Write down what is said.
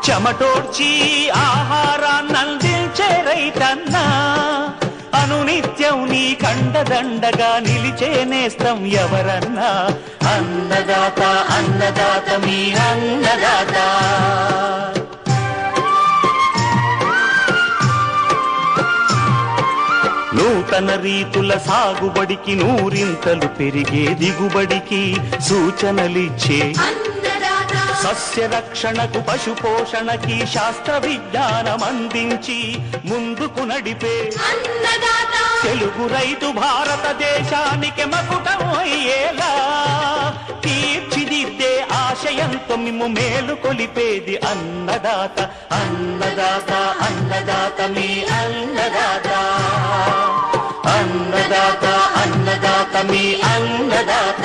చెమటోడ్చి ఆహారాన్నందించే రైతన్నా అనునిత్యం నీ కండదండగా నిలిచే నేస్తం ఎవరన్నా అన్నదాత అన్నదాత మీ అన్నదాత నూతన రీతుల సాగుబడికి నూరింతలు పెరిగే దిగుబడికి సూచనలిచ్చే సస్య రక్షణకు పశు పోషణకి శాస్త్ర విజ్ఞానం అందించి ముందుకు నడిపే తెలుగు రైతు భారతదేశానికి మకుటం అయ్యేలా తీర్చిదిద్దే ఆశయంతో మిమ్ము మేలు కొలిపేది అన్నదాత అన్నదాత అన్నదాత మీ అన్నదాత అన్నదాత అన్నదాత మీ అన్నదాత